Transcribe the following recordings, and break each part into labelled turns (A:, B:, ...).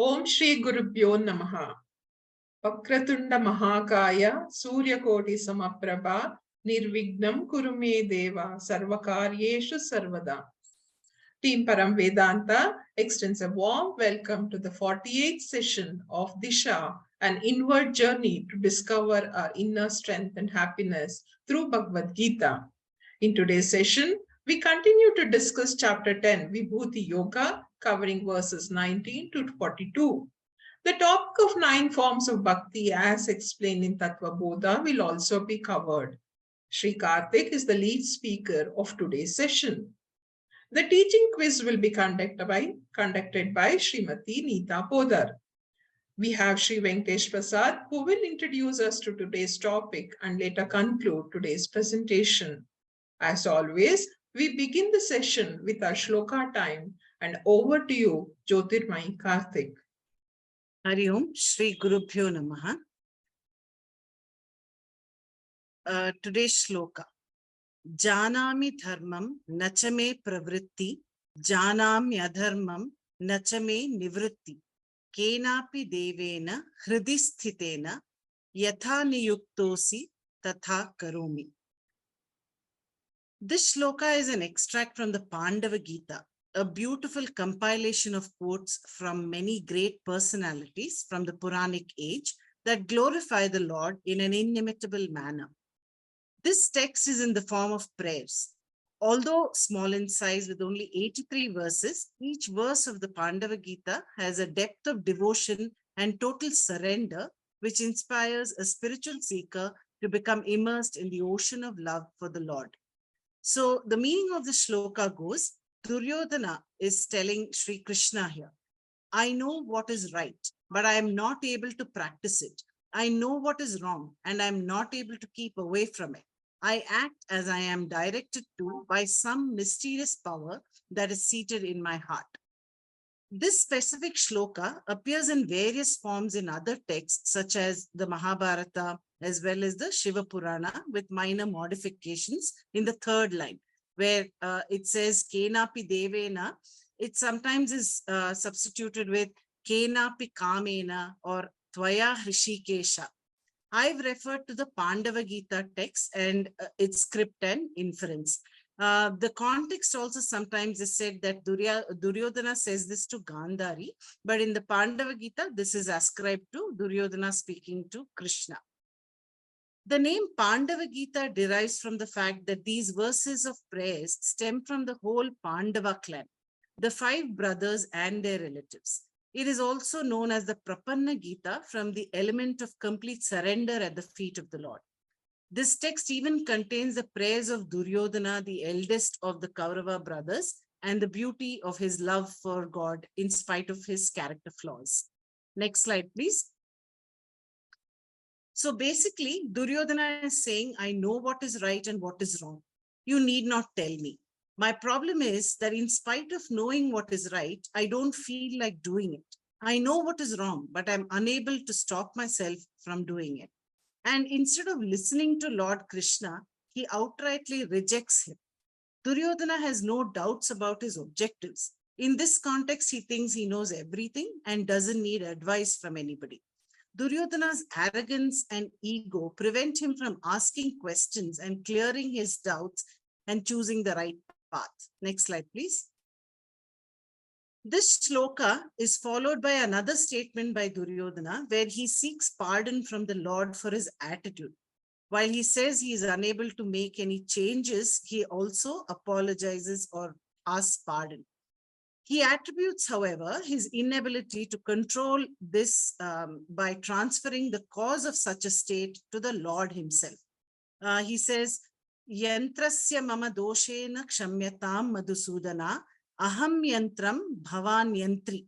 A: Om Shri Gurubhyo Namaha. Vakratunda Mahakaya Suryakoti Samaprabha Nirvignam Kurume Deva Sarvakaryeshu Sarvada. Team Param Vedanta extends a warm welcome to the 48th session of DISHA, an inward journey to discover our inner strength and happiness through Bhagavad Gita. In today's session, we continue to discuss chapter 10, Vibhuti Yoga, covering verses 19 to 42. The topic of 9 forms of Bhakti as explained in Tattva Bodha will also be covered. Sri Karthik is the lead speaker of today's session. The teaching quiz will be conducted by Srimati Neeta Podar. We have Sri Venkatesh Prasad, who will introduce us to today's topic and later conclude today's presentation. As always, we begin the session with our shloka time, and over to you, Jyotirmayi Karthik.
B: Hari Om, Shri Gurubhyo Namaha. Today's shloka. Janami dharmam nachame pravritti, janami adharmam nachame nivritti, kenapi devena hridisthitena, yatha niyuktosi tatha karomi. This shloka is an extract from the Pandava Gita, a beautiful compilation of quotes from many great personalities from the Puranic age that glorify the Lord in an inimitable manner. This text is in the form of prayers. Although small in size with only 83 verses, each verse of the Pandava Gita has a depth of devotion and total surrender, which inspires a spiritual seeker to become immersed in the ocean of love for the Lord. So the meaning of the shloka goes, Duryodhana is telling Sri Krishna here, I know what is right, but I am not able to practice it. I know what is wrong, and I am not able to keep away from it. I act as I am directed to by some mysterious power that is seated in my heart. This specific shloka appears in various forms in other texts, such as the Mahabharata, as well as the Shiva Purana, with minor modifications in the third line, where it says Kenapi Devena. It sometimes is substituted with Kenapi Kamena or Tvaya Hrishikesha. I've referred to the Pandava Gita text and its script and inference. The context also sometimes is said that Duryodhana says this to Gandhari, but in the Pandava Gita, this is ascribed to Duryodhana speaking to Krishna. The name Pandava Gita derives from the fact that these verses of prayers stem from the whole Pandava clan, the 5 brothers and their relatives. It is also known as the Prapanna Gita from the element of complete surrender at the feet of the Lord. This text even contains the prayers of Duryodhana, the eldest of the Kaurava brothers, and the beauty of his love for God in spite of his character flaws. Next slide, please. So basically, Duryodhana is saying, I know what is right and what is wrong. You need not tell me. My problem is that in spite of knowing what is right, I don't feel like doing it. I know what is wrong, but I'm unable to stop myself from doing it. And instead of listening to Lord Krishna, he outrightly rejects him. Duryodhana has no doubts about his objectives. In this context, he thinks he knows everything and doesn't need advice from anybody. Duryodhana's arrogance and ego prevent him from asking questions and clearing his doubts and choosing the right path. Next slide, please. This shloka is followed by another statement by Duryodhana where he seeks pardon from the Lord for his attitude. While he says he is unable to make any changes, he also apologizes or asks pardon. He attributes, however, his inability to control this by transferring the cause of such a state to the Lord himself. He says, Yantrasya mama doshena kshamyatam madhusudana aham yantram bhavan yantri.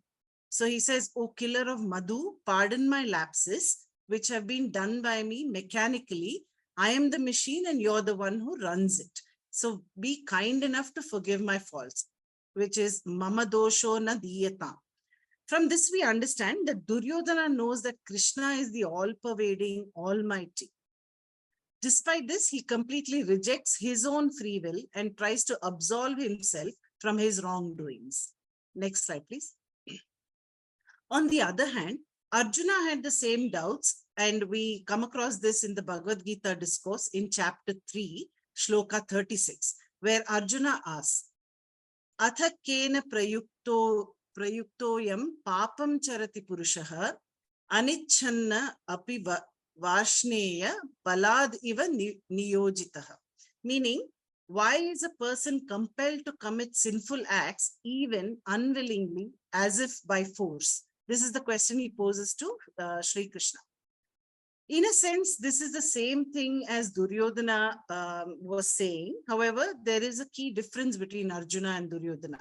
B: So he says, O killer of Madhu, pardon my lapses, which have been done by me mechanically. I am the machine and you're the one who runs it. So be kind enough to forgive my faults, which is mama dosho na diyata. From this we understand that Duryodhana knows that Krishna is the all-pervading, almighty. Despite this, he completely rejects his own free will and tries to absolve himself from his wrongdoings. Next slide, please. On the other hand, Arjuna had the same doubts, and we come across this in the Bhagavad Gita discourse in chapter 3, shloka 36, where Arjuna asks, Atha kena prayuktoyam papam charati purushaha anichanna api vashneya balad iva niyojitaha. Meaning, why is a person compelled to commit sinful acts even unwillingly, as if by force? This is the question he poses to Sri Krishna. In a sense, this is the same thing as Duryodhana was saying. However, there is a key difference between Arjuna and Duryodhana.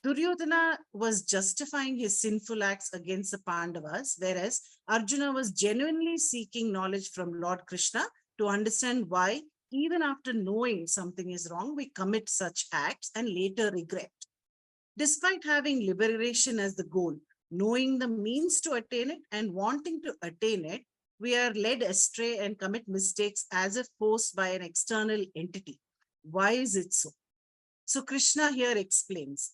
B: Duryodhana was justifying his sinful acts against the Pandavas, whereas Arjuna was genuinely seeking knowledge from Lord Krishna to understand why, even after knowing something is wrong, we commit such acts and later regret. Despite having liberation as the goal, knowing the means to attain it and wanting to attain it, we are led astray and commit mistakes as if forced by an external entity. Why is it so? So Krishna here explains,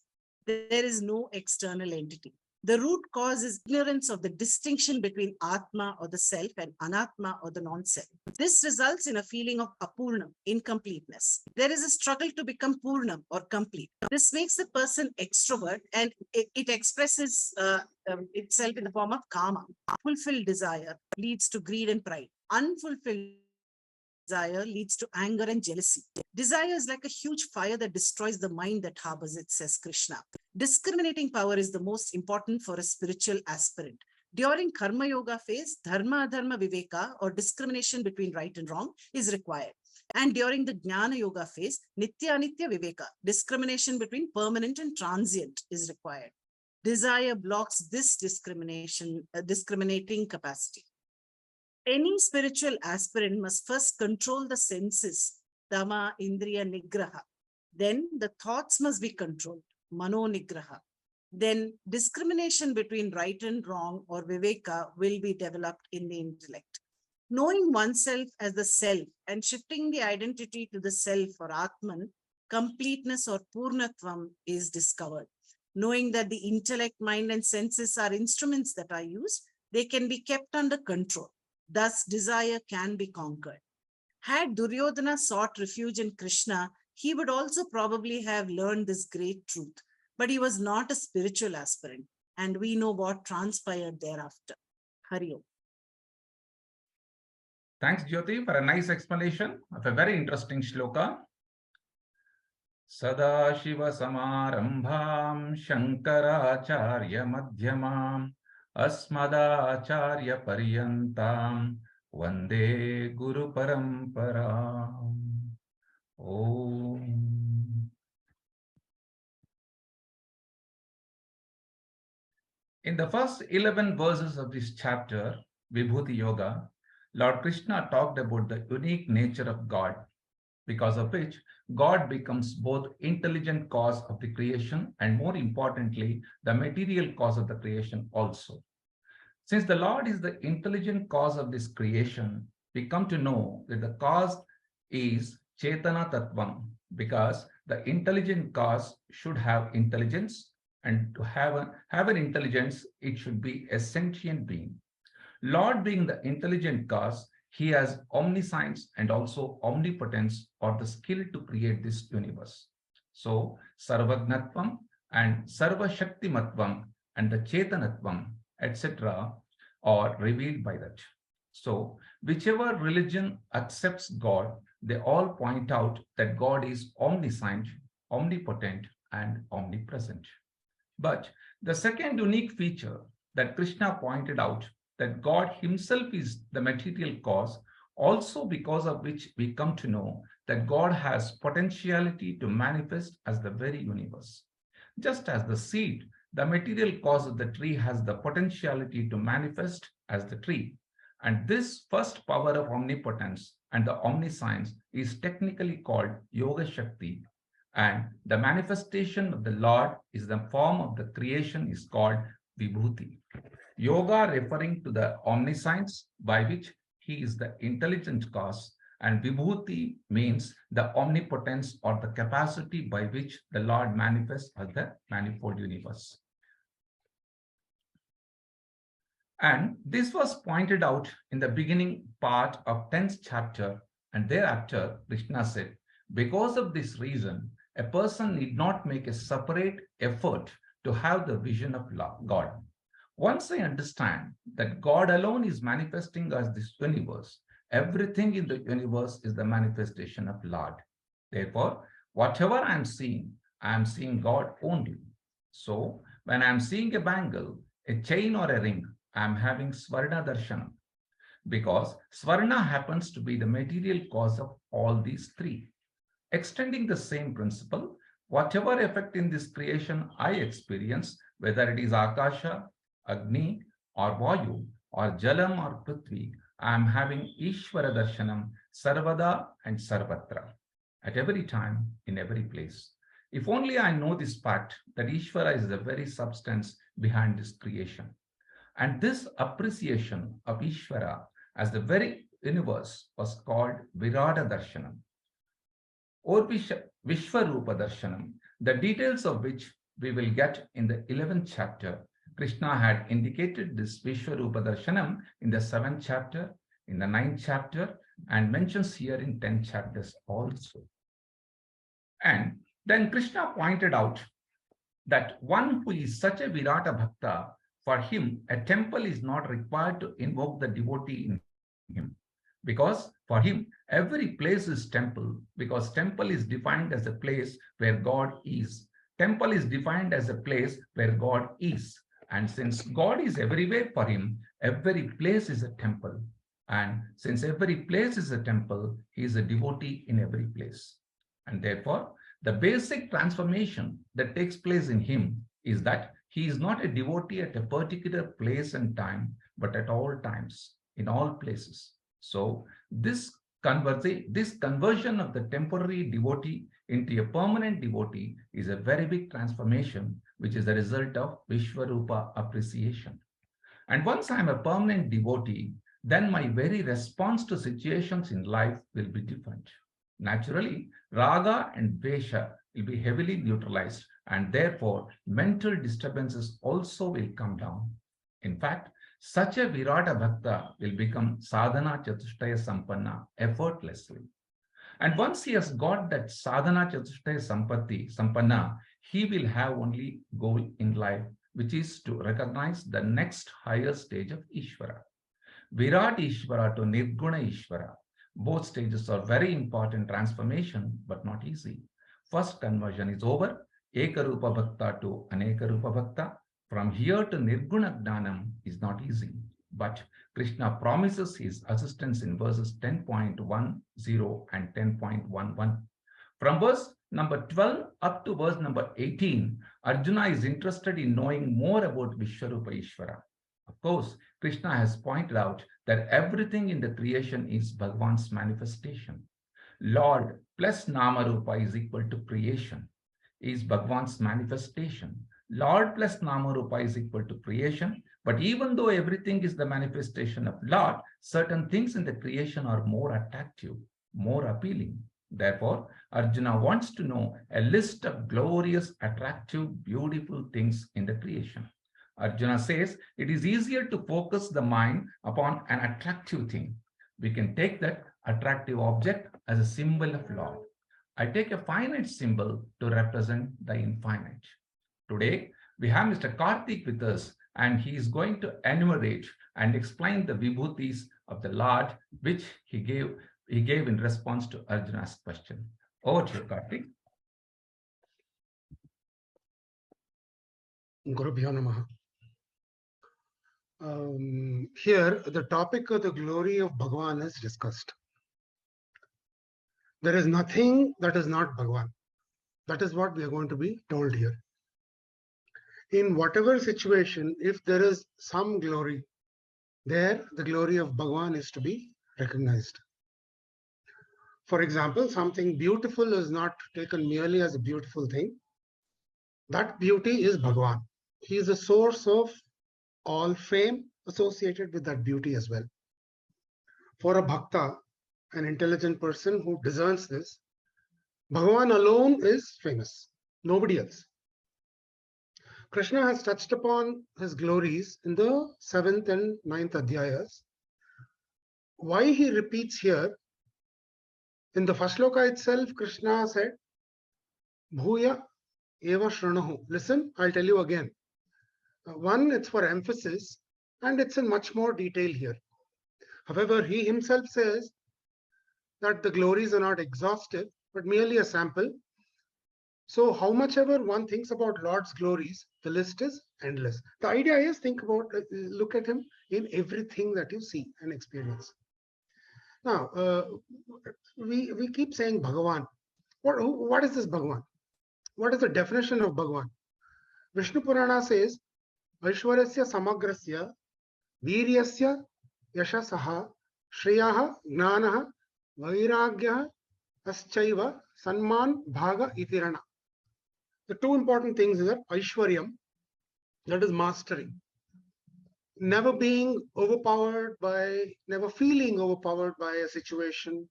B: there is no external entity. The root cause is ignorance of the distinction between Atma or the self and Anatma or the non-self. This results in a feeling of apurnam, incompleteness. There is a struggle to become purnam or complete. This makes the person extrovert, and it expresses itself in the form of kama. Fulfilled desire leads to greed and pride. Unfulfilled desire leads to anger and jealousy. Desire is like a huge fire that destroys the mind that harbors it, says Krishna. Discriminating power is the most important for a spiritual aspirant. During Karma Yoga phase, Dharma Adharma Viveka, or discrimination between right and wrong, is required. And during the Jnana Yoga phase, Nitya Anitya Viveka, discrimination between permanent and transient, is required. Desire blocks this discriminating capacity. Any spiritual aspirant must first control the senses, Dama, Indriya, Nigraha. Then the thoughts must be controlled, Mano, Nigraha. Then discrimination between right and wrong, or Viveka, will be developed in the intellect. Knowing oneself as the self and shifting the identity to the self or Atman, completeness or Purnatvam is discovered. Knowing that the intellect, mind, and senses are instruments that are used, they can be kept under control. Thus, desire can be conquered. Had Duryodhana sought refuge in Krishna, he would also probably have learned this great truth. But he was not a spiritual aspirant, and we know what transpired thereafter. Hari Om.
C: Thanks, Jyoti, for a nice explanation of a very interesting shloka. Sadashiva Samarambham Shankaracharya Madhyamam Asmadacharya Paryantam Vande Guru Paramparam. Om. In the first 11 verses of this chapter, Vibhuti Yoga, Lord Krishna talked about the unique nature of God, because of which God becomes both intelligent cause of the creation and, more importantly, the material cause of the creation also. Since the Lord is the intelligent cause of this creation, we come to know that the cause is Chetana Tattvam, because the intelligent cause should have intelligence, and to have an intelligence, it should be a sentient being. Lord being the intelligent cause, he has omniscience and also omnipotence, or the skill to create this universe. So, Sarvagnatvam and Sarvashaktimatvam and the Chetanatvam, etc., are revealed by that. So, whichever religion accepts God, they all point out that God is omniscient, omnipotent, and omnipresent. But the second unique feature that Krishna pointed out, that God himself is the material cause, also because of which we come to know that God has potentiality to manifest as the very universe. Just as the seed, the material cause of the tree, has the potentiality to manifest as the tree. And this first power of omnipotence and the omniscience is technically called Yoga Shakti. And the manifestation of the Lord is the form of the creation is called Vibhuti. Yoga referring to the omniscience by which he is the intelligent cause, and Vibhuti means the omnipotence or the capacity by which the Lord manifests as the manifold universe. And this was pointed out in the beginning part of 10th chapter, and thereafter Krishna said, because of this reason, a person need not make a separate effort to have the vision of God. Once I understand that God alone is manifesting as this universe, everything in the universe is the manifestation of Lord. Therefore, whatever I am seeing God only. So, when I am seeing a bangle, a chain or a ring, I am having Svarna Darshanam, because Svarna happens to be the material cause of all these three. Extending the same principle, whatever effect in this creation I experience, whether it is Akasha, Agni, or Vayu, or Jalam or Prithvi, I am having Ishvara Darshanam, Sarvada and Sarvatra, at every time, in every place. If only I know this fact, that Ishvara is the very substance behind this creation. And this appreciation of Ishvara as the very universe was called Virata Darshanam or Vishwarupa Darshanam, the details of which we will get in the 11th chapter. Krishna had indicated this Vishwarupa Darshanam in the 7th chapter, in the 9th chapter, and mentions here in 10 chapters also. And then Krishna pointed out that one who is such a Virata Bhakta, for him, a temple is not required to invoke the devotee in him. Because for him, every place is temple, because temple is defined as a place where God is. Temple is defined as a place where God is. And since God is everywhere for him, every place is a temple. And since every place is a temple, he is a devotee in every place. And therefore, the basic transformation that takes place in him is that he is not a devotee at a particular place and time, but at all times, in all places. So this conversion of the temporary devotee into a permanent devotee is a very big transformation, which is a result of Vishwarupa appreciation. And once I am a permanent devotee, then my very response to situations in life will be different. Naturally, raga and dvesha will be heavily neutralized, and therefore mental disturbances also will come down. In fact, such a Virata Bhakta will become sadhana chatushtaya sampanna effortlessly. And once he has got that sadhana chatushtaya sampanna, he will have only goal in life, which is to recognize the next higher stage of Ishvara. Virat Ishvara to nirguṇa Ishvara. Both stages are very important transformation, but not easy. First conversion is over. Ekarupa Bhakta to Anekarupa Bhakta. From here to nirguṇa Gnanam is not easy. But Krishna promises his assistance in verses 10.10 and 10.11. From verse number 12 up to verse number 18, Arjuna is interested in knowing more about Vishwarupa Ishvara. Of course, Krishna has pointed out that everything in the creation is Bhagwan's manifestation. Lord plus Namarupa is equal to creation, is Bhagwan's manifestation. Lord plus Namarupa is equal to creation. But even though everything is the manifestation of Lord, certain things in the creation are more attractive, more appealing. Therefore, Arjuna wants to know a list of glorious, attractive, beautiful things in the creation. Arjuna says it is easier to focus the mind upon an attractive thing. We can take that attractive object as a symbol of Lord. I take a finite symbol to represent the infinite. Today, we have Mr. Karthik with us, and he is going to enumerate and explain the vibhūthis of the Lord, which he gave in response to Arjuna's question. Over to you, Karthik.
D: Gurubhyo Namaha. Here, the topic of the glory of Bhagwan is discussed. There is nothing that is not Bhagwan. That is what we are going to be told here. In whatever situation, if there is some glory, there the glory of Bhagwan is to be recognized. For example, something beautiful is not taken merely as a beautiful thing. That beauty is Bhagwan. He is the source of all fame associated with that beauty as well. For a bhakta, an intelligent person who discerns this, Bhagwan alone is famous, nobody else. Krishna has touched upon his glories in the 7th and 9th adhyayas. Why he repeats here? In the first shloka itself, Krishna said, Bhuya eva shrunahu. Listen, I'll tell you again. One, it's for emphasis, and it's in much more detail here. However, he himself says that the glories are not exhaustive, but merely a sample. So how much ever one thinks about Lord's glories, the list is endless. The idea is look at him in everything that you see and experience. Now, we keep saying Bhagwan. What is this Bhagwan? What is the definition of Bhagwan? Vishnu Purana says, Aishwarasya samagrasya Viryasya yashasaha shriyaha gnanaha vairagyaha aschaiva sanman bhaga itirana. The two important things are Aishwaryam, that is mastery. Never being overpowered by, never feeling overpowered by a situation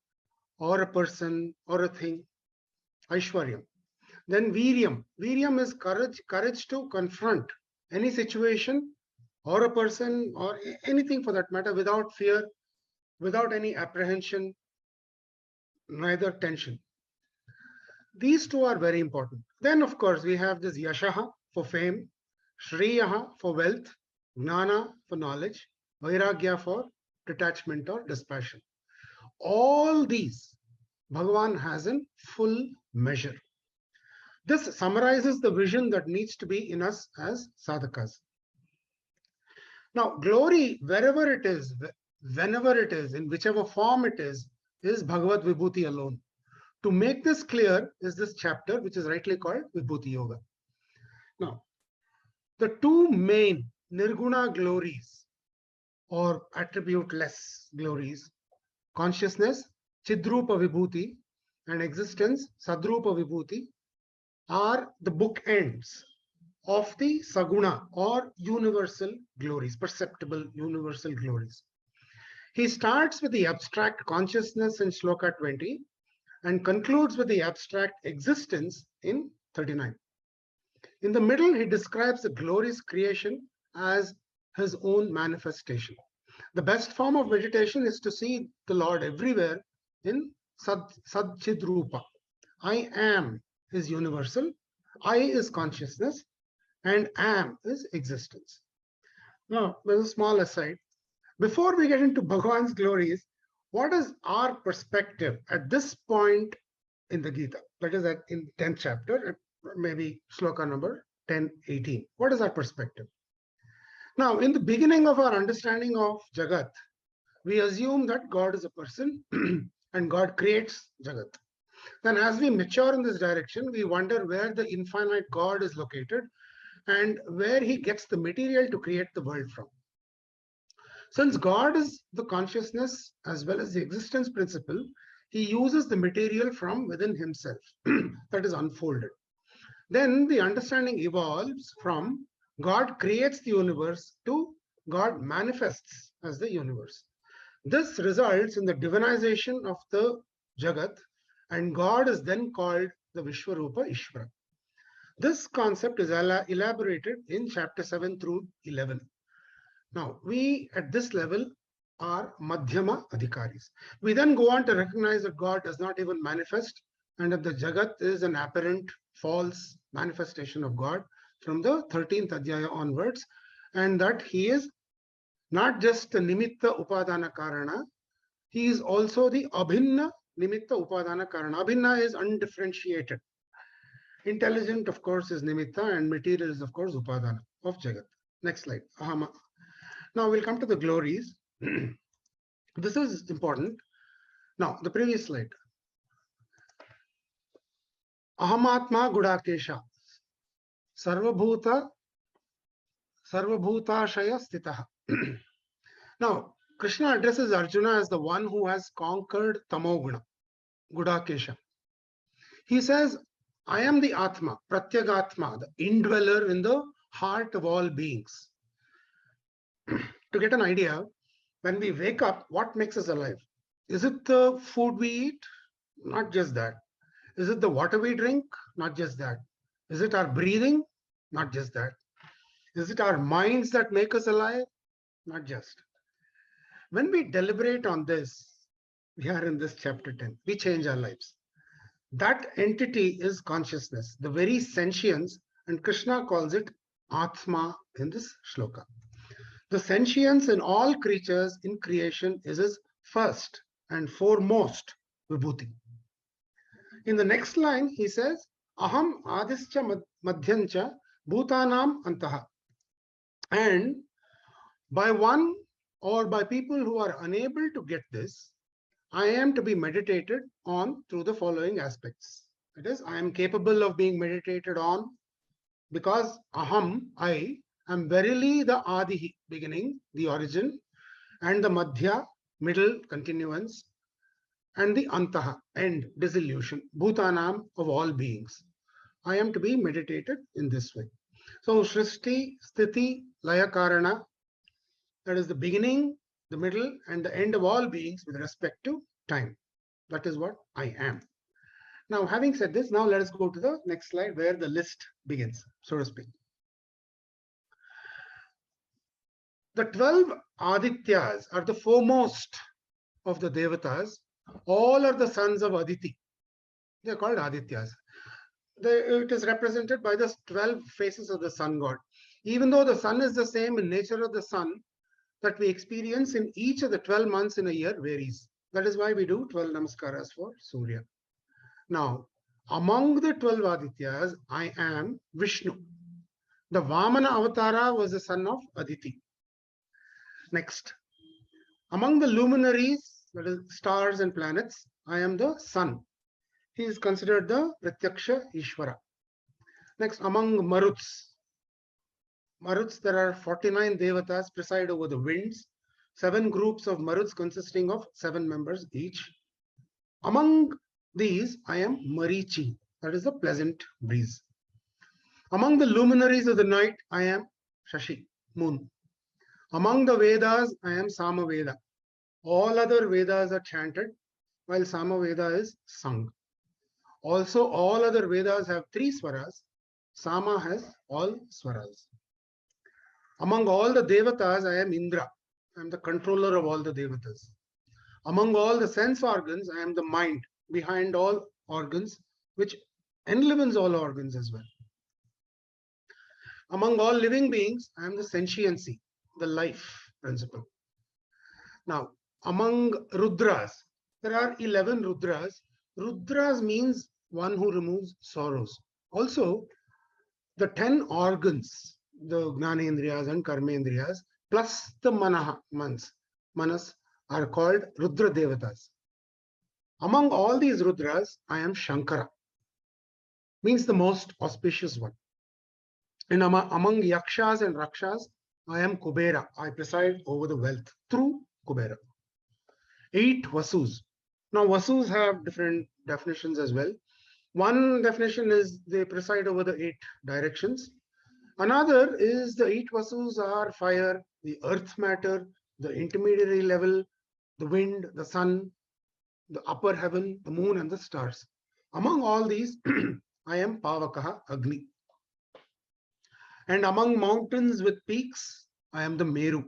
D: or a person or a thing. Aishwaryam. Then Viryam. Viryam is courage to confront any situation or a person or anything for that matter without fear, without any apprehension, neither tension. These two are very important. Then, of course, we have this Yashaha for fame, Shriyaha for wealth, Gnana for knowledge, Vairagya for detachment or dispassion. All these Bhagavan has in full measure. This summarizes the vision that needs to be in us as sadhakas. Now, glory, wherever it is, whenever it is, in whichever form it is Bhagavad Vibhuti alone. To make this clear is this chapter, which is rightly called Vibhuti Yoga. Now, the two main nirguṇa glories or attribute-less glories, consciousness, chidrupa vibhuti, and existence, sadrupa vibhuti, are the bookends of the saguṇa or universal glories, perceptible universal glories. He starts with the abstract consciousness in shloka 20 and concludes with the abstract existence in 39. In the middle, he describes the glorious creation as his own manifestation. The best form of meditation is to see the Lord everywhere in Sadchidrupa. I am is universal, I is consciousness, and am is existence. Now, there's a small aside. Before we get into Bhagwan's glories, what is our perspective at this point in the Gita? That is in 10th chapter, maybe shloka number 10, 18. What is our perspective? Now, in the beginning of our understanding of Jagat, we assume that God is a person and God creates Jagat. Then as we mature in this direction, we wonder where the infinite God is located and where he gets the material to create the world from. Since God is the consciousness as well as the existence principle, he uses the material from within himself that is unfolded. Then the understanding evolves from God creates the universe to God manifests as the universe. This results in the divinization of the Jagat, and God is then called the Vishvarūpa Ishvara. This concept is elaborated in chapter 7 through 11. Now, we at this level are Madhyama Adhikaris. We then go on to recognize that God does not even manifest and that the Jagat is an apparent false manifestation of God from the 13th Adhyaya onwards, and that he is not just the Nimitta Upadana Karana, he is also the Abhinna Nimitta Upadana Karana. Abhinna is undifferentiated. Intelligent, of course, is Nimitta, and material is, of course, Upadana of Jagat. Next slide. Ahama. Now we'll come to the glories. This is important. Now, the previous slide. Ahamatma Gudakesha. Sarvabhuta Shaya Stitaha. Now, Krishna addresses Arjuna as the one who has conquered Tamoguna, Gudakesha. He says, I am the Atma, Pratyagatma, the indweller in the heart of all beings. To get an idea, when we wake up, what makes us alive? Is it the food we eat? Not just that. Is it the water we drink? Not just that. Is it our breathing? Not just that. Is it our minds that make us alive? Not just. When we deliberate on this, we are in this chapter 10, we change our lives. That entity is consciousness, the very sentience, and Krishna calls it Atma in this shloka. The sentience in all creatures in creation is his first and foremost vibhuti. In the next line, he says, Aham adischa madhyancha bhutanam antaha. And by one or by people who are unable to get this, I am to be meditated on through the following aspects. It is, I am capable of being meditated on because aham, I, am verily the adihi, beginning, the origin, and the madhya, middle, continuance, and the antaha, end, dissolution, bhutanam, of all beings. I am to be meditated in this way. So, Srishti, Sthiti, Laya Karana, that is the beginning, the middle, and the end of all beings with respect to time. That is what I am. Now, having said this, now let us go to the next slide where the list begins, so to speak. The 12 Adityas are the foremost of the Devatas. All are the sons of Aditi. They are called Adityas. It is represented by the 12 faces of the sun god. Even though the sun is the same in nature of the sun, that we experience in each of the 12 months in a year varies. That is why we do 12 namaskaras for Surya. Now, among the 12 Adityas, I am Vishnu. The Vamana Avatara was the son of Aditi. Next, among the luminaries, that is stars and planets, I am the sun. He is considered the Pratyaksha Ishvara. Next, among Maruts, there are 49 Devatas preside over the winds, 7 groups of Maruts consisting of 7 members each. Among these, I am Marichi, that is the pleasant breeze. Among the luminaries of the night, I am Shashi, moon. Among the Vedas, I am Samaveda. All other Vedas are chanted, while Samaveda is sung. Also, all other Vedas have 3 swaras. Sama has all swaras. Among all the Devatas, I am Indra. I am the controller of all the Devatas. Among all the sense organs, I am the mind behind all organs, which enlivens all organs as well. Among all living beings, I am the sentiency, the life principle. Now, among Rudras, there are 11 Rudras. Rudras means one who removes sorrows. Also, the 10 organs, the Gnanendriyas and Karmendriyas, plus the Manas, are called Rudra Devatas. Among all these Rudras, I am Shankara, means the most auspicious one. And among Yakshas and Rakshas, I am Kubera. I preside over the wealth through Kubera. 8 Vasus. Now, Vasus have different definitions as well. One definition is they preside over the 8 directions. Another is the 8 Vasus are fire, the earth matter, the intermediary level, the wind, the sun, the upper heaven, the moon, and the stars. Among all these, I am Pavakaha, Agni. And among mountains with peaks, I am the Meru.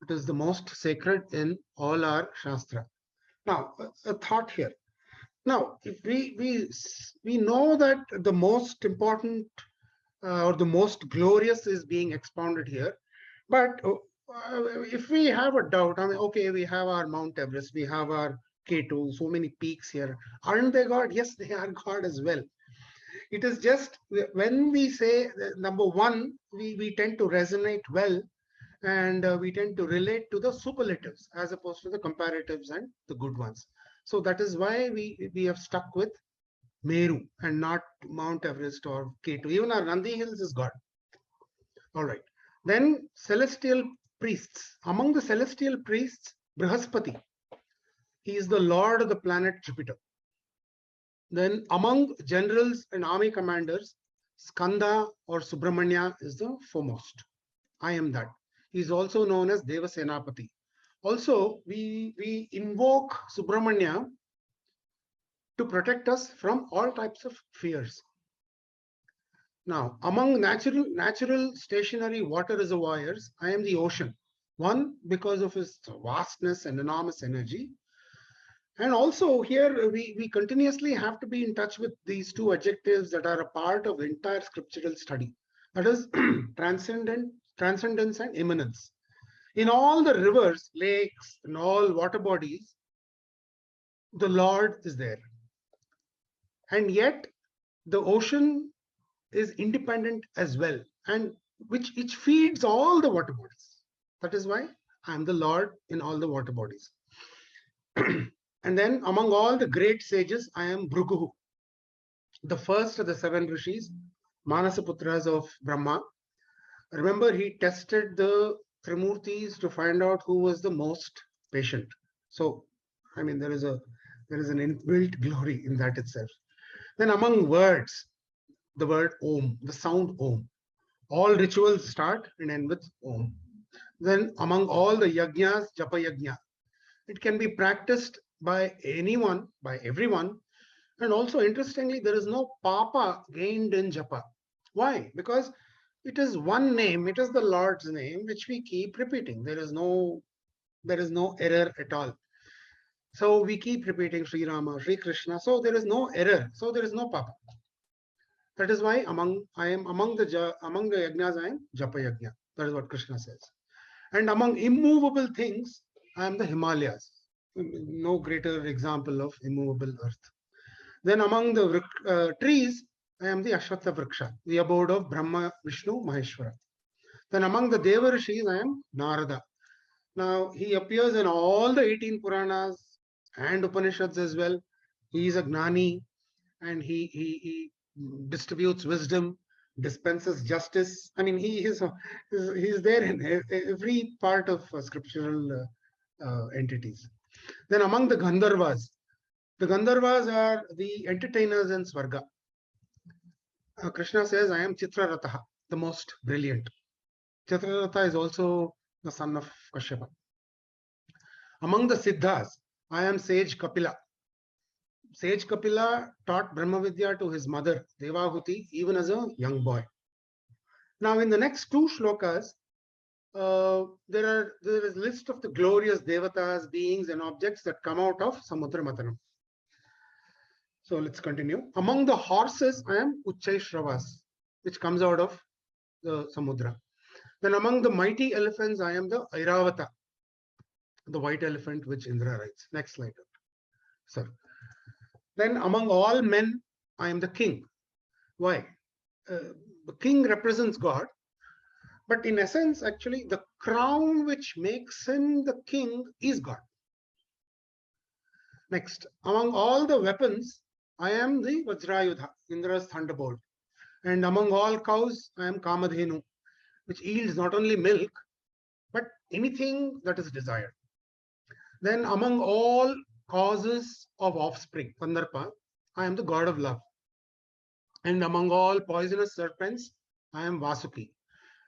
D: It is the most sacred in all our Shastra. Now, a thought here. Now, if we know that the most important or the most glorious is being expounded here, but if we have a doubt, I mean, okay, we have our Mount Everest, we have our K2, so many peaks here. Aren't they God? Yes, they are God as well. It is just when we say number one, we tend to resonate well, and we tend to relate to the superlatives as opposed to the comparatives and the good ones. So that is why we have stuck with Meru and not Mount Everest or K2. Even our Nandi Hills is God. All right. Then celestial priests. Among the celestial priests, Brihaspati. He is the lord of the planet Jupiter. Then among generals and army commanders, Skanda or Subramanya is the foremost. I am that. He is also known as Deva Senapati. Also, we invoke Subramanya to protect us from all types of fears. Now, among natural stationary water reservoirs, I am the ocean. One, because of its vastness and enormous energy. And also here, we continuously have to be in touch with these two adjectives that are a part of entire scriptural study. That is transcendence and immanence. In all the rivers, lakes, and all water bodies, the Lord is there. And yet, the ocean is independent as well, and which feeds all the water bodies. That is why I am the Lord in all the water bodies. And then among all the great sages, I am Bhrigu, the first of the 7 rishis, Manasaputras of Brahma. Remember, he tested the Trimurtis to find out who was the most patient. So, I mean, there is an inbuilt glory in that itself. Then among words, the word Om, the sound Om. All rituals start and end with Om. Then among all the yajnas, Japa Yajna. It can be practiced by anyone, by everyone. And also, interestingly, there is no papa gained in Japa. Why? Because it is one name, it is the Lord's name, which we keep repeating. There is no error at all. So we keep repeating Sri Rama, Sri Krishna. So there is no error. So there is no papa. That is why among the yajnas I am Japa Yajna. That is what Krishna says. And among immovable things, I am the Himalayas. No greater example of immovable earth. Then among the trees, I am the Ashwatha Vriksha, the abode of Brahma, Vishnu, Maheshwara. Then among the Deva Rishis, I am Narada. Now, he appears in all the 18 Puranas and Upanishads as well. He is a Gnani, and he distributes wisdom, dispenses justice. I mean, he is there in every part of scriptural entities. Then among the Gandharvas are the entertainers in Swarga. Krishna says, I am Chitraratha, the most brilliant. Chitraratha is also the son of Kashyapa. Among the Siddhas, I am sage Kapila. Sage Kapila taught Brahmavidya to his mother, Devabhuti, even as a young boy. Now, in the next 2 shlokas, there is a list of the glorious devatas, beings, and objects that come out of Samudra Mathanam. So let's continue. Among the horses, I am Uchchaishravas, which comes out of the Samudra. Then among the mighty elephants, I am the Airavata, the white elephant which Indra rides. Next slide. Sir. Then among all men, I am the king. Why? The king represents God. But in essence, actually, the crown which makes him the king is God. Next, among all the weapons, I am the Vajrayudha, Indra's thunderbolt. And among all cows, I am Kamadhenu, which yields not only milk, but anything that is desired. Then among all causes of offspring, Pandarpa, I am the god of love. And among all poisonous serpents, I am Vasuki.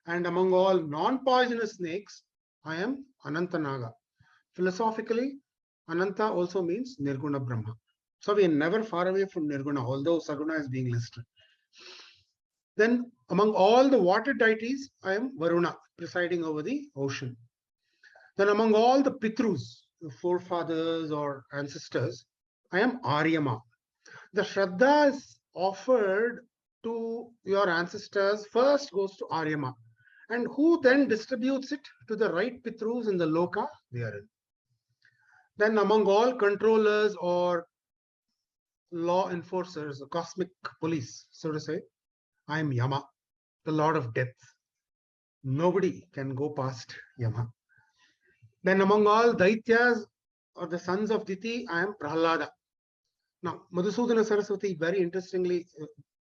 D: And among all non-poisonous snakes, I am Anantanaga. Philosophically, Ananta also means nirguṇa Brahma. So we are never far away from nirguṇa, although saguṇa is being listed. Then among all the water deities, I am Varuna, presiding over the ocean. Then among all the Pitrus, the forefathers or ancestors, I am Aryama. The Shraddha is offered to your ancestors first goes to Aryama. And who then distributes it to the right Pitrus in the Loka they are in. Then among all controllers or law enforcers, the cosmic police, so to say, I am Yama, the Lord of Death. Nobody can go past Yama. Then among all Daityas or the sons of Diti, I am Prahlada. Now, Madhusudana Saraswati very interestingly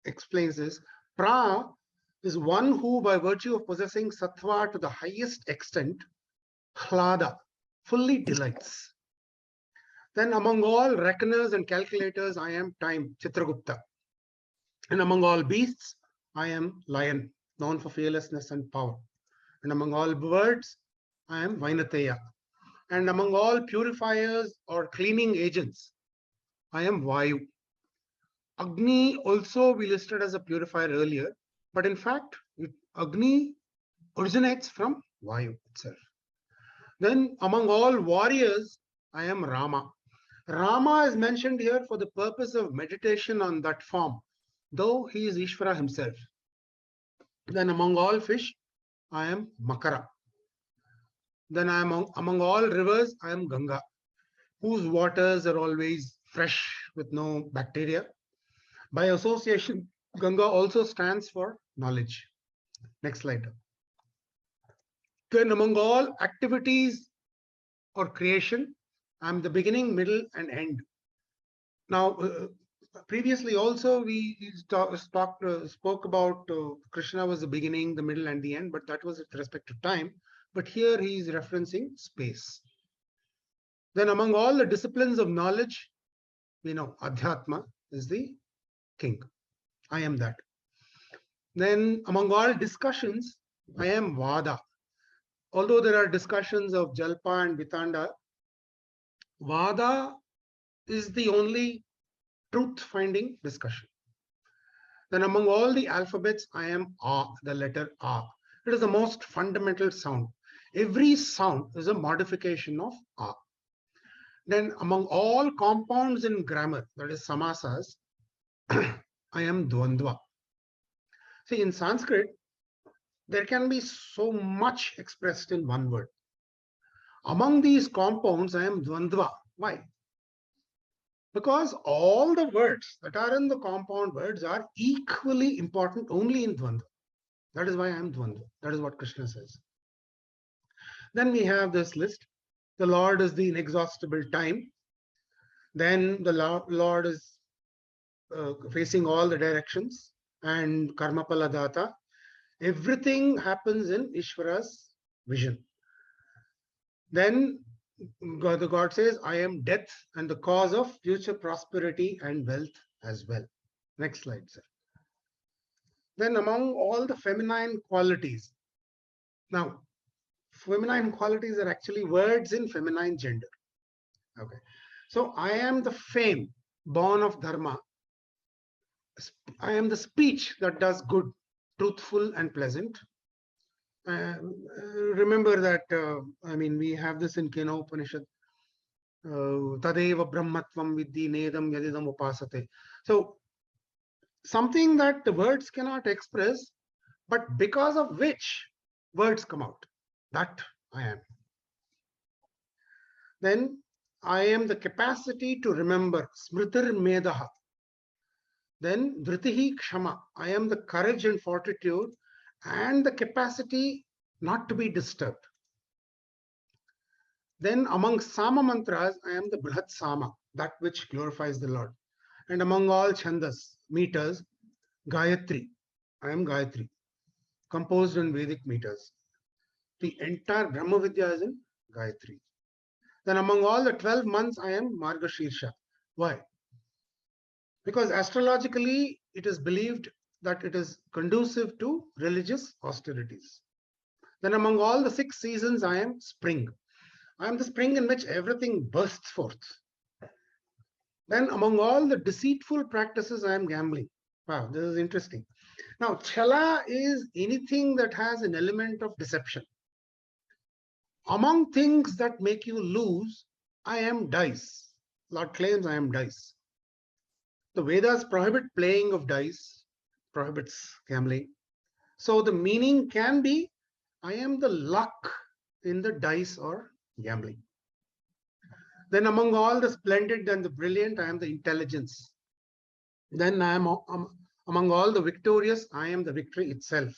D: explains this. Pra is one who, by virtue of possessing sattva to the highest extent, hlada, fully delights. Then among all reckoners and calculators, I am time, Chitragupta. And among all beasts, I am lion, known for fearlessness and power. And among all birds, I am Vainateya. And among all purifiers or cleaning agents, I am Vayu. Agni also we listed as a purifier earlier. But in fact, Agni originates from Vayu itself. Then among all warriors, I am Rama. Rama is mentioned here for the purpose of meditation on that form, though he is Ishvara himself. Then among all fish, I am Makara. Then I am among all rivers, I am Ganga, whose waters are always fresh with no bacteria. By association, Ganga also stands for knowledge. Next slide. Then among all activities or creation, I am the beginning, middle, and end. Now, previously also we spoke about Krishna was the beginning, the middle, and the end, but that was with respect to time. But here he is referencing space. Then among all the disciplines of knowledge, we know Adhyatma is the king. I am that. Then among all discussions, I am Vada. Although there are discussions of Jalpa and Vitanda, Vada is the only truth-finding discussion. Then among all the alphabets, I am A, the letter A. It is the most fundamental sound. Every sound is a modification of A. Then among all compounds in grammar, that is samasas, I am Dvandva. See, in Sanskrit, there can be so much expressed in one word. Among these compounds, I am Dvandva. Why? Because all the words that are in the compound words are equally important only in Dvandva. That is why I am Dvandva. That is what Krishna says. Then we have this list. The Lord is the inexhaustible time. Then the Lord is facing all the directions and karma paladata. Everything happens in Ishvara's vision. Then the God says, I am death and the cause of future prosperity and wealth as well. Next slide, sir. Then among all the feminine qualities. Now, feminine qualities are actually words in feminine gender. Okay. So I am the fame born of dharma. I am the speech that does good, truthful and pleasant. Remember that, we have this in Kena Upanishad. Tadeva brahmatvam vidhi nedam yadidam upasate. So something that the words cannot express, but because of which words come out. That I am. Then I am the capacity to remember, smritir medaha. Then dhritihi kshama. I am the courage and fortitude and the capacity not to be disturbed. Then among Sama mantras, I am the Brihat Sama, that which glorifies the Lord. And among all chandas, meters, Gayatri. I am Gayatri, composed in Vedic meters. The entire Brahma Vidya is in Gayatri. Then among all the 12 months, I am Margashirsha. Why? Because astrologically, it is believed that it is conducive to religious austerities. Then among all the 6 seasons, I am spring. I am the spring in which everything bursts forth. Then among all the deceitful practices, I am gambling. Wow, this is interesting. Now, chala is anything that has an element of deception. Among things that make you lose, I am dice. Lord claims I am dice. The Vedas prohibit playing of dice, prohibits gambling. So the meaning can be, I am the luck in the dice or gambling. Then among all the splendid and the brilliant, I am the intelligence. Then I am among all the victorious, I am the victory itself.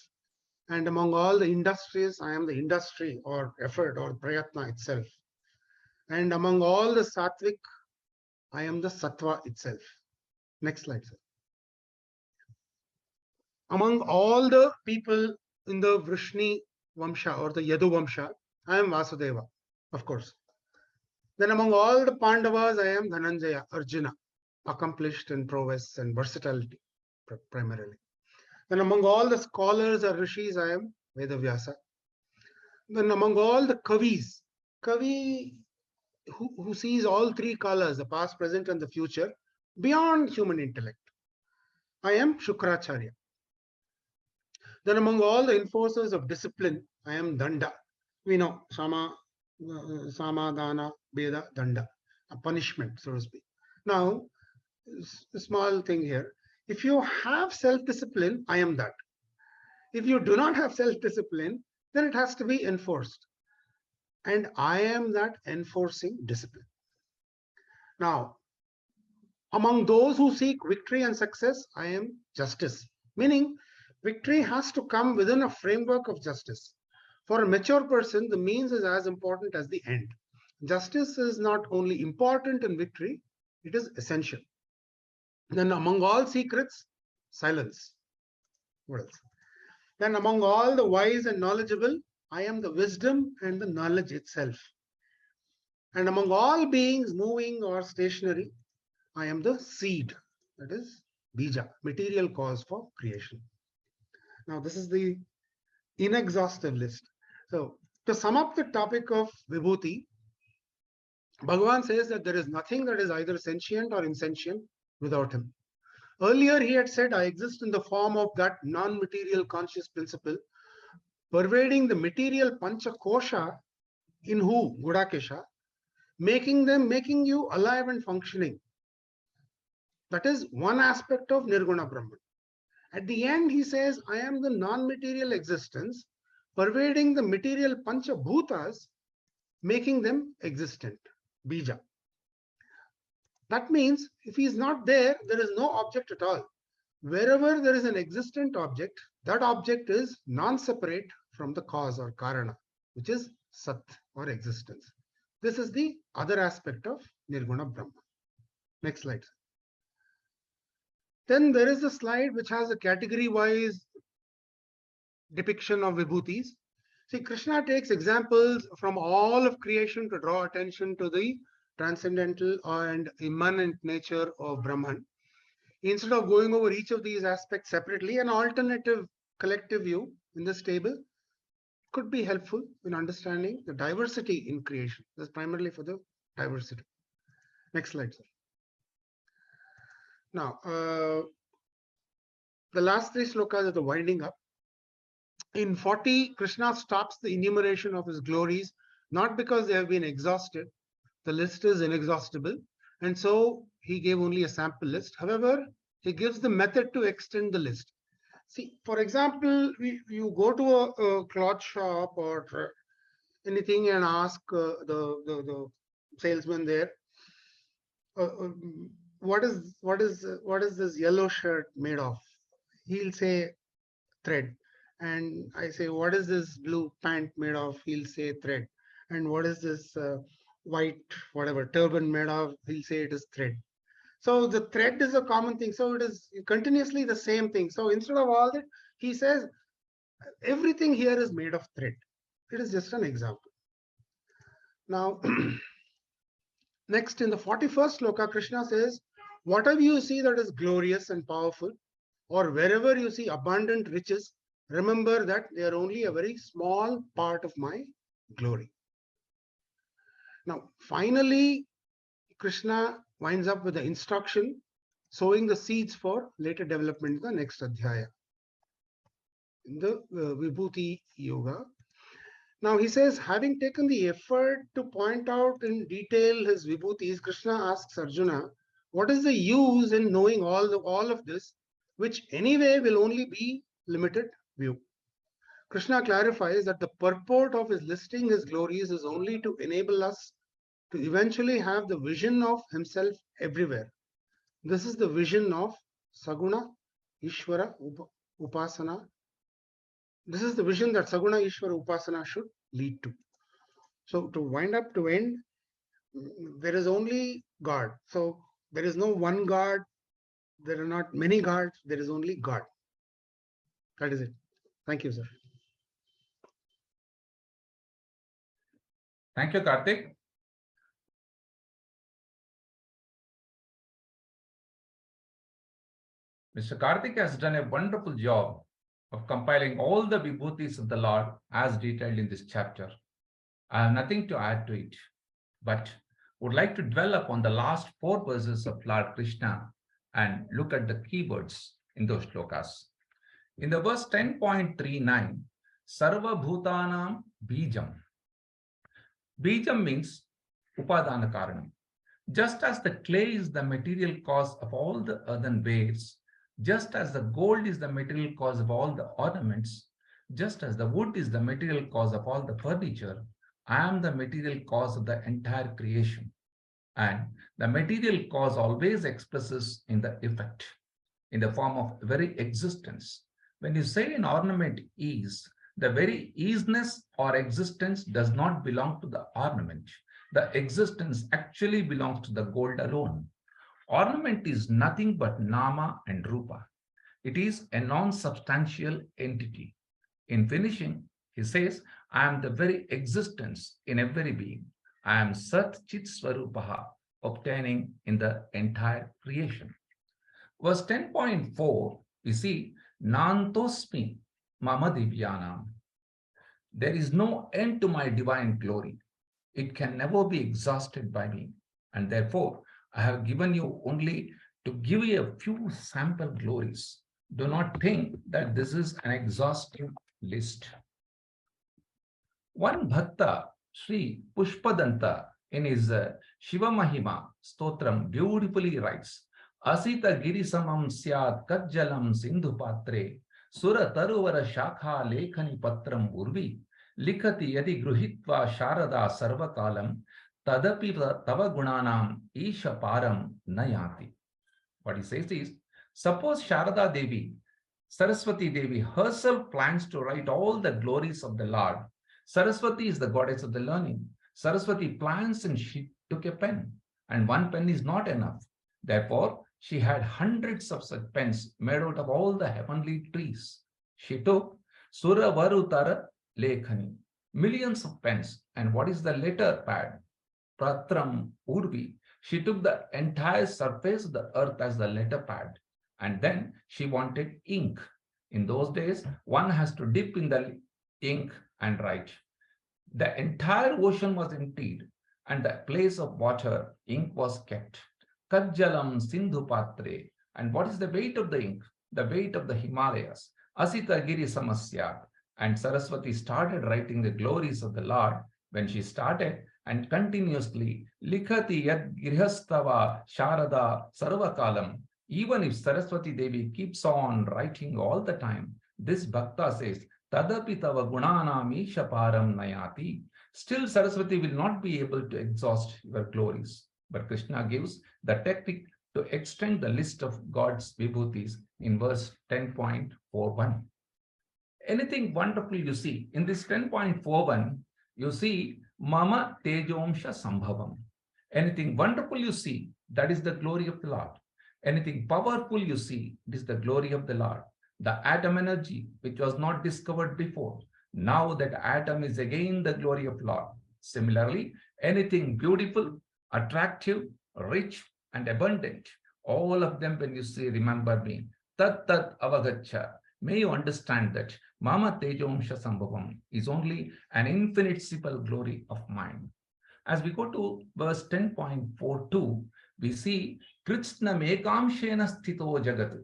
D: And among all the industrious, I am the industry or effort or prayatna itself. And among all the sattvic, I am the sattva itself. Next slide, sir. Among all the people in the Vrishni Vamsha or the Yadu Vamsha, I am Vasudeva, of course. Then among all the Pandavas, I am Dhananjaya, Arjuna, accomplished in prowess and versatility primarily. Then among all the scholars or rishis, I am Vedavyasa. Then among all the kavis, kavi who sees all 3 colors, the past, present and the future, beyond human intellect, I am Shukracharya. Then among all the enforcers of discipline, I am danda. We know sama, samadana, beda, danda, a punishment, so to speak. Now, a small thing here. If you have self-discipline, I am that. If you do not have self-discipline, then it has to be enforced. And I am that enforcing discipline. Now, among those who seek victory and success, I am justice. Meaning, victory has to come within a framework of justice. For a mature person, the means is as important as the end. Justice is not only important in victory, it is essential. Then among all secrets, silence. What else? Then among all the wise and knowledgeable, I am the wisdom and the knowledge itself. And among all beings moving or stationary, I am the seed, that is bija, material cause for creation. Now, this is the inexhaustive list. So, to sum up the topic of Vibhuti, Bhagwan says that there is nothing that is either sentient or insentient without him. Earlier, he had said, I exist in the form of that non-material conscious principle, pervading the material pancha kosha in who? Gudakesha, making you alive and functioning. That is one aspect of nirguṇa Brahman. At the end, he says, I am the non-material existence, pervading the material pancha bhūthas, making them existent, bija. That means if he is not there, there is no object at all. Wherever there is an existent object, that object is non-separate from the cause or karana, which is sat or existence. This is the other aspect of nirguṇa Brahma. Next slide. Then there is a slide which has a category-wise depiction of vibhūthis. See, Krishna takes examples from all of creation to draw attention to the transcendental and immanent nature of Brahman. Instead of going over each of these aspects separately, an alternative collective view in this table could be helpful in understanding the diversity in creation. This is primarily for the diversity. Next slide, sir. Now, the last three slokas are the winding up. In 40, Krishna stops the enumeration of his glories, not because they have been exhausted. The list is inexhaustible, and so he gave only a sample list. However, he gives the method to extend the list. See, for example, you go to a cloth shop or anything and ask the salesman there, what is this yellow shirt made of? He'll say thread. And I say, what is this blue pant made of? He'll say thread. And what is this white whatever turban made of? He'll say it is thread. So the thread is a common thing. So it is continuously the same thing. So instead of all that, he says everything here is made of thread. It is just an example. Now, next in the 41st sloka, Krishna says, whatever you see that is glorious and powerful, or wherever you see abundant riches, remember that they are only a very small part of my glory. Now, finally, Krishna winds up with the instruction, sowing the seeds for later development in the next adhyaya, in the Vibhuti Yoga. Now, he says, having taken the effort to point out in detail his Vibhutis, Krishna asks Arjuna, what is the use in knowing all of this, which anyway will only be limited view? Krishna clarifies that the purport of his listing his glories is only to enable us to eventually have the vision of himself everywhere. This is the vision of saguṇa, ishvara, upasana. This is the vision that saguṇa, ishvara, upasana should lead to. So to wind up to end, there is only God. So there is no one God. There are not many gods. There is only God. That is it. Thank you, sir.
C: Thank you, Karthik. Mr. Karthik has done a wonderful job of compiling all the vibhūtis of the Lord as detailed in this chapter. I have nothing to add to it, but would like to dwell upon the last 4 verses of Lord Krishna and look at the keywords in those shlokas. In the verse 10.39, Sarva Bhutanam Bijam. Bijam means Upadana Karanam. Just as the clay is the material cause of all the earthenwares, just as the gold is the material cause of all the ornaments, just as the wood is the material cause of all the furniture, I am the material cause of the entire creation. And the material cause always expresses in the effect, in the form of very existence. When you say an ornament is, the very isness or existence does not belong to the ornament. The existence actually belongs to the gold alone. Ornament is nothing but nama and rupa. It is a non-substantial entity. In finishing, he says, I am the very existence in every being. I am sat chit svarūpaha, obtaining in the entire creation. Verse 10.4, we see, Nantosmi mama divyanam. There is no end to my divine glory. It can never be exhausted by me. And therefore, I have given you only to give you a few sample glories. Do not think that this is an exhaustive list. One Bhakta, Sri Pushpadanta, in his Shiva Mahima Stotram beautifully writes, Asita girisamam syat kajjalam sindhu patre, sura taruvara shakha lekhani patram urvi, likhati yadi gruhitva sharada sarvakalam, tadapi tava gunanam isha param nayati. What he says is, suppose Sharada Devi, Saraswati Devi herself plans to write all the glories of the Lord. Saraswati is the goddess of the learning. Saraswati plans and she took a pen, and one pen is not enough. Therefore, she had hundreds of such pens made out of all the heavenly trees. She took Sura Varutara Lekhani, millions of pens. And what is the letter pad? Pratram Urvi. She took the entire surface of the earth as the letter pad. And then she wanted ink. In those days, one has to dip in the ink and write. The entire ocean was emptied, and the place of water, ink was kept. Kajjalam Sindhu Patre. And what is the weight of the ink? The weight of the Himalayas. Asita Giri Samasya. And Saraswati started writing the glories of the Lord when she started, and continuously, Likhati Yad Girhastava Sharada Sarvakalam. Even if Saraswati Devi keeps on writing all the time, this Bhakta says, Tadapi tava gunanam isha param nayati. Still, Saraswati will not be able to exhaust your glories. But Krishna gives the technique to extend the list of God's vibhūthis in verse 10.41. Anything wonderful you see, in this 10.41, you see Mama Tejomsha Sambhavam. Anything wonderful you see, that is the glory of the Lord. Anything powerful you see, it is the glory of the Lord. The atom energy, which was not discovered before, now that atom is again the glory of Lord. Similarly, anything beautiful, attractive, rich, and abundant, all of them, when you say, remember me, tat tat avagacha, may you understand that Mama Tejomsha Sambhavam is only an infinitesimal glory of mine. As we go to verse 10.42, we see Krishna mekamshena sthito jagat.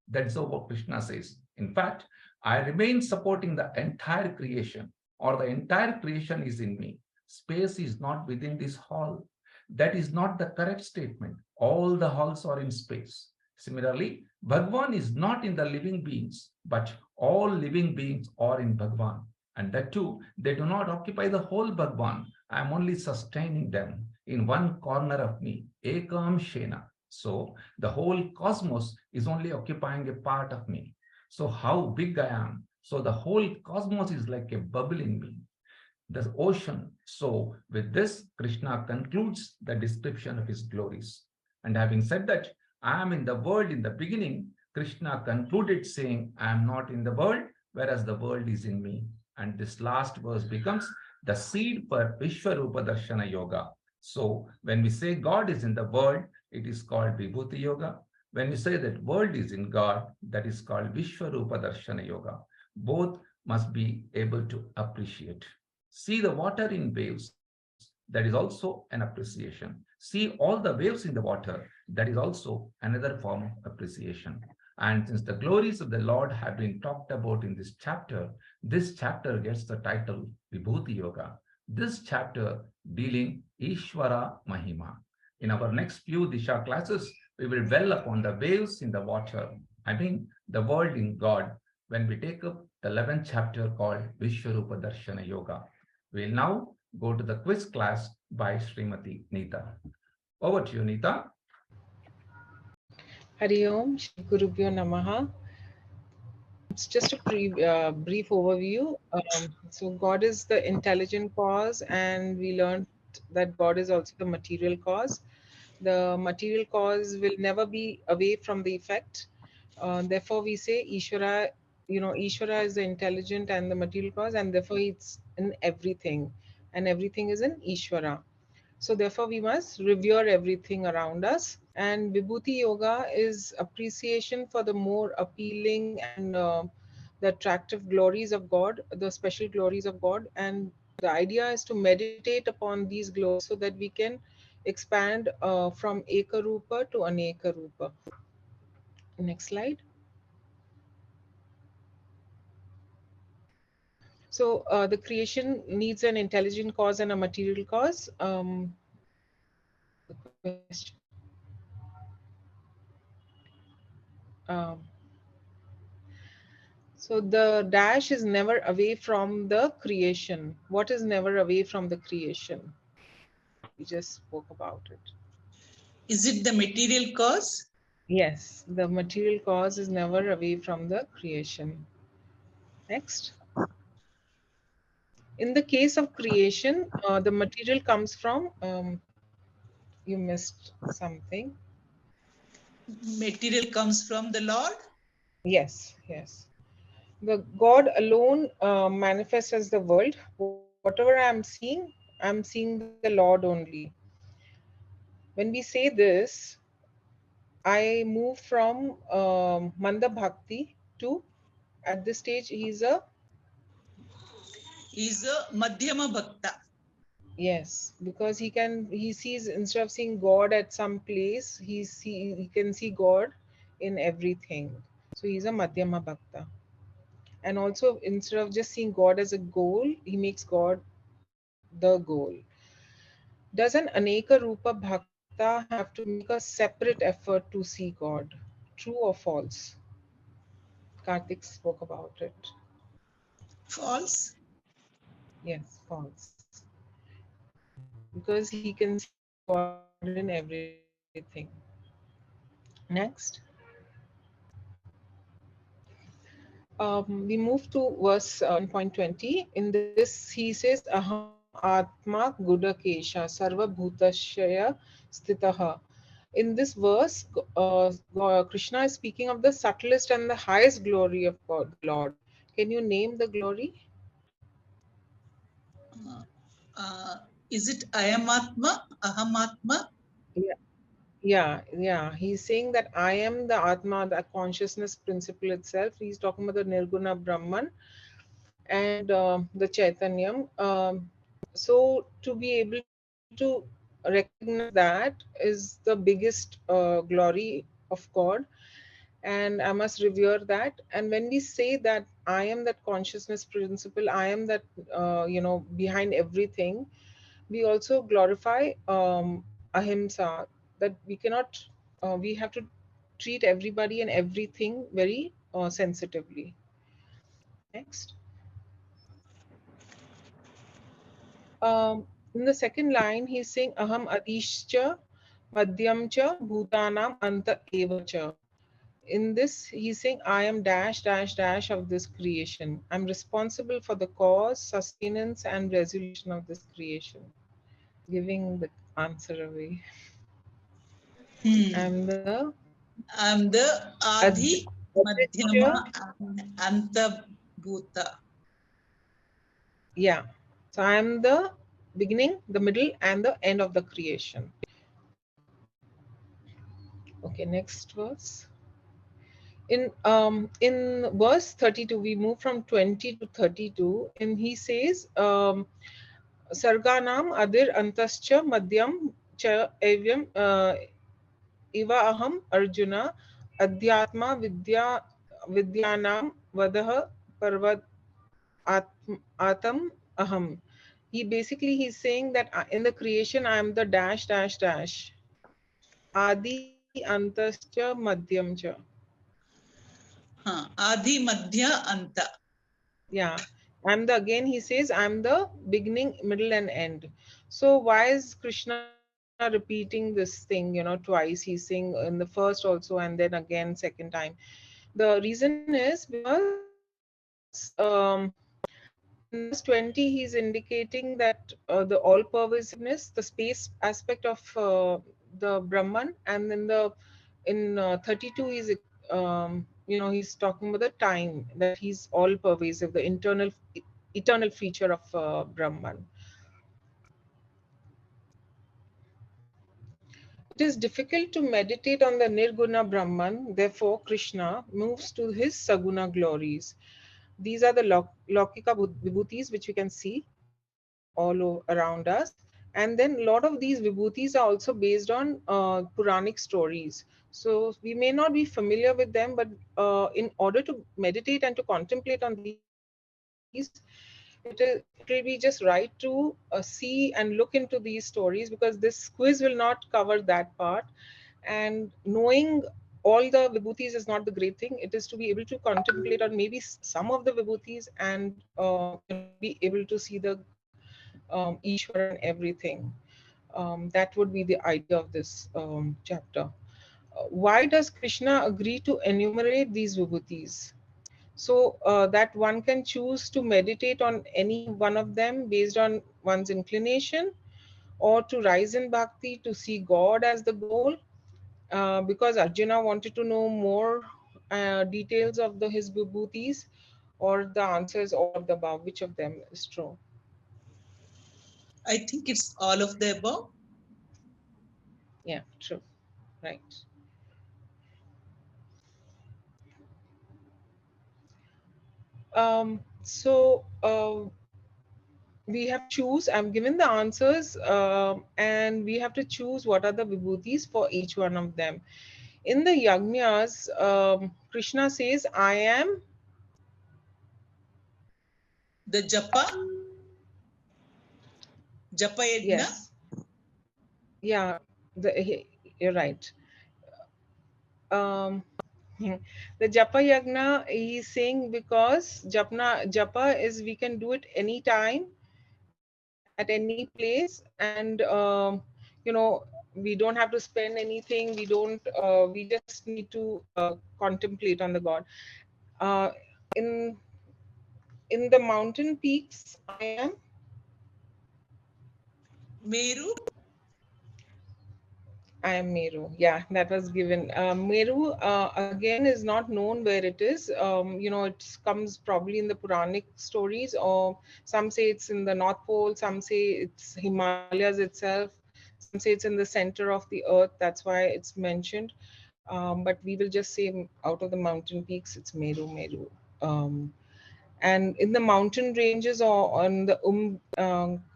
C: That's what Krishna says. In fact, I remain supporting the entire creation, or the entire creation is in me. Space is not within this hall. That is not the correct statement. All the halls are in space. Similarly, Bhagwan is not in the living beings, but all living beings are in Bhagwan. And that too, they do not occupy the whole Bhagwan. I am only sustaining them in one corner of me, ekam shena. So the whole cosmos is only occupying a part of me. So how big I am. So the whole cosmos is like a bubble in me, the ocean. So with this, Krishna concludes the description of his glories. And having said that, I am in the world in the beginning, Krishna concluded saying, I am not in the world, whereas the world is in me. And this last verse becomes the seed for Vishwarupa Darshana Yoga. So when we say God is in the world, it is called Vibhuti Yoga. When we say that world is in God, that is called Vishwarupa Darshana Yoga. Both must be able to appreciate. See the water in waves, that is also an appreciation. See all the waves in the water, that is also another form of appreciation. And since the glories of the Lord have been talked about in this chapter gets the title Vibhuti Yoga. This chapter dealing Ishvara Mahima. In our next few Disha classes, we will dwell upon the waves in the water, I mean the world in God, when we take up the 11th chapter called Vishwarupa Darshana Yoga. We'll now go to the quiz class by Srimati Neeta. Over to you, Neeta.
E: Hari Om, Shri Gurubhyo Namaha. It's just a brief overview. So God is the intelligent cause, and we learned that God is also the material cause. The material cause will never be away from the effect. Therefore, we say Ishvara, Ishvara is the intelligent and the material cause, and therefore it's in everything, and everything is in Ishvara. So therefore, we must revere everything around us. And Vibhuti Yoga is appreciation for the more appealing and the attractive glories of God, the special glories of God. And the idea is to meditate upon these glories so that we can expand from Eka Rupa to Aneka Rupa. Next slide. So the creation needs an intelligent cause and a material cause. The question. So the dash is never away from the creation. What is never away from the creation? We just spoke about it.
F: Is it the material cause?
E: Yes, the material cause is never away from the creation. Next. In the case of creation, the material comes from, you missed something.
F: Material comes from the Lord?
E: Yes, yes. The God alone manifests as the world. Whatever I'm seeing the Lord only. When we say this, I move from Manda Bhakti to, at this stage, he's a
F: Madhyama Bhakta.
E: Yes, because he sees, instead of seeing God at some place, he can see God in everything. So he's a Madhyama Bhakta. And also, instead of just seeing God as a goal, he makes God the goal. Does an Aneka Rupa Bhakta have to make a separate effort to see God? True or false? Karthik spoke about it.
F: False?
E: Yes, false. Because he can see God in everything. Next. We move to verse 1.20. In this, he says, Aham Atma Gudakesha Sarva Bhutashaya Stitaha. In this verse, Krishna is speaking of the subtlest and the highest glory of God, the Lord. Can you name the glory?
F: Is it Ayamatma, Ahamatma?
E: Yeah. He's saying that I am the Atma, the consciousness principle itself. He's talking about the nirguṇa Brahman and the Chaitanyam. So to be able to recognize that is the biggest glory of God, and I must revere that. And when we say that I am that consciousness principle, I am that behind everything, we also glorify ahimsa, that we cannot we have to treat everybody and everything very sensitively. Next. In the second line, he's saying Aham Adishcha Madhyamcha Bhutanam Anta Evacha. In this, he's saying I am dash dash dash of this creation. I'm responsible for the cause, sustenance, and resolution of this creation. Giving the answer away. I'm the
F: Adi Madhyama Anta Bhuta.
E: Yeah. So I am the beginning, the middle, and the end of the creation. Okay, next verse. In verse 32, we move from 20 to 32, and he says, Sarganam Adir Antascha Madhyam Cha Evyam Iva Aham Arjuna Adhyatma Vidyanam Vadaha Parvat Atam Aham. He's saying that in the creation I am the dash dash dash. Adi Antascha Madhyam cha.
F: Adi Madhya Anta.
E: Yeah. I'm the, again he says, I'm the beginning, middle, and end. So why is Krishna repeating this thing, twice? He's saying in the first also and then again second time. The reason is because in verse 20 he's indicating that the all pervasiveness, the space aspect of the Brahman, and then in 32 he's he's talking about the time, that he's all pervasive, the eternal feature of Brahman. It is difficult to meditate on the nirguṇa Brahman, therefore Krishna moves to his saguṇa glories. These are the Laukika vibhūthis which we can see all around us. And then a lot of these vibhūthis are also based on Puranic stories. So we may not be familiar with them, but in order to meditate and to contemplate on these, it will be just right to see and look into these stories, because this quiz will not cover that part. And knowing all the vibhūtis is not the great thing. It is to be able to contemplate on maybe some of the vibhūtis and be able to see the Ishvara and everything. That would be the idea of this chapter. Why does Krishna agree to enumerate these vibhūtis? So that one can choose to meditate on any one of them based on one's inclination, or to rise in bhakti to see God as the goal, because Arjuna wanted to know more details of his vibhūtis, or the answer is all of the above. Which of them is true?
F: I think it's all of the above.
E: Yeah, true. Right. So we have to choose. I'm given the answers, and we have to choose what are the vibhūtis for each one of them. In the yajnas, Krishna says, I am
F: The japa yajna.
E: yes. Yeah, you're right. The japa yajna, he's saying, because japa is, we can do it anytime at any place, and we don't have to spend anything. We just need to contemplate on the God. uh, in the mountain peaks, I am
F: Meru.
E: Meru. Yeah, that was given. Meru again is not known where it is. It comes probably in the Puranic stories, or some say it's in the North Pole, some say it's Himalayas itself, some say it's in the center of the earth. That's why it's mentioned. But we will just say out of the mountain peaks, it's Meru. And in the mountain ranges, or on the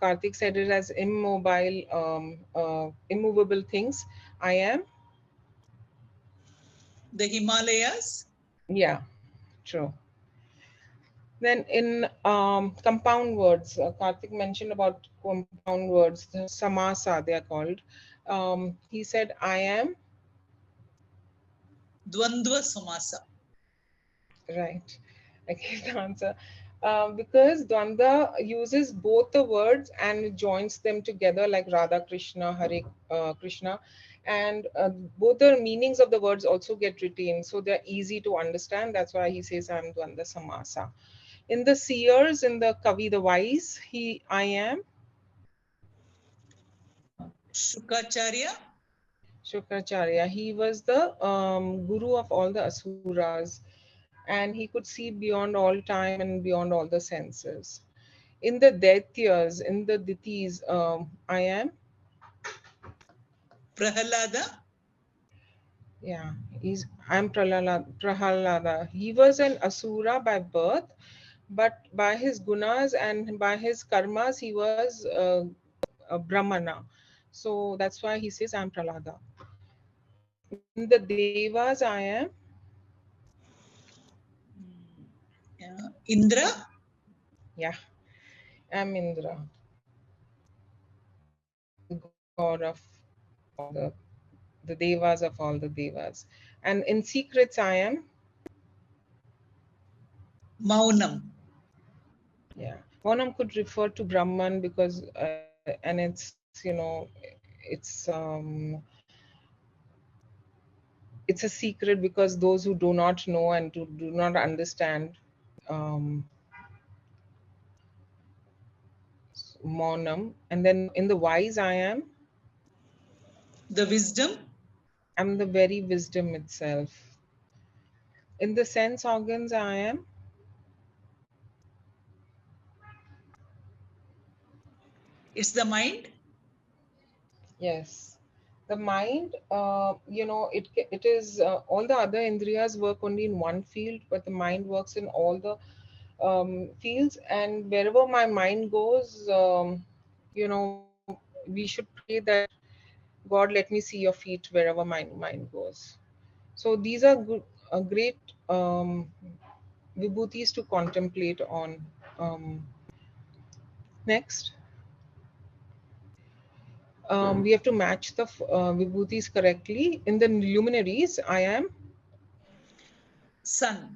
E: Karthik said it as immovable things, I am
F: The Himalayas.
E: Yeah, true. Then in compound words, Karthik mentioned about compound words, the samasa they are called. He said, I am.
F: Dvandva samasa.
E: Right. I gave the answer. Because Dvanda uses both the words and joins them together, like Radha Krishna, Hare Krishna, and both the meanings of the words also get retained, so they're easy to understand. That's why he says I'm Dvanda Samasa. In the seers, in the Kavi, the wise, I am
F: Shukracharya.
E: Shukracharya. He was the guru of all the asuras, and he could see beyond all time and beyond all the senses. In the Daityas, in the Ditis, I am
F: Prahalada.
E: Yeah, I'm Prahalada. He was an asura by birth, but by his gunas and by his karmas, he was a Brahmana. So that's why he says I'm Prahlada. In the devas, I am
F: Indra.
E: I'm Indra, god of all the devas of all the devas. And in secrets, I am
F: Maunam.
E: Maunam could refer to Brahman because, and it's it's a secret because those who do not know and do not understand, Maunam. And then in the wise, I am
F: The wisdom.
E: I'm the very wisdom itself. In the sense organs, I am
F: It's the mind.
E: yes. The mind, it is all the other indriyas work only in one field, but the mind works in all the fields. And wherever my mind goes, we should pray that God, let me see your feet wherever my mind goes. So these are good, great vibhūthis to contemplate on. Next. We have to match the vibhūthis correctly. In the luminaries, I am
F: Sun.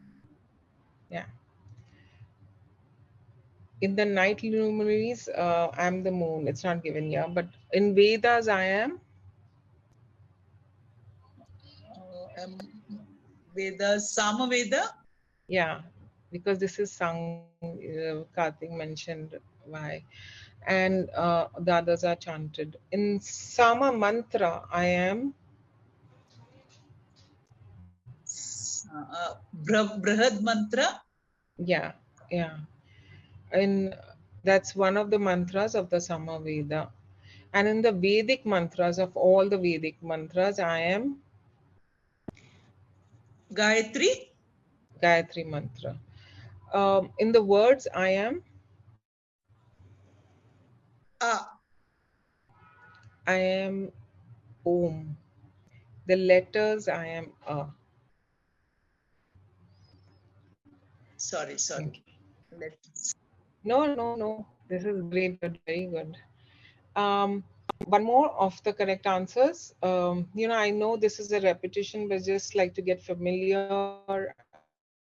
E: In the night luminaries, I am the moon. It's not given here, but in Vedas, I am
F: Vedas. Samaveda.
E: because this is sung. Karthik mentioned why, and the others are chanted. In Sama mantra, I am
F: Brahad mantra.
E: In that's one of the mantras of the Samaveda. And in the Vedic mantras, of all the Vedic mantras, I am
F: Gayatri.
E: Gayatri mantra. In the words, I am I am Om. The letters, I am A.
F: Sorry.
E: No. This is great, good, very good. One more of the correct answers. I know this is a repetition, but just like to get familiar.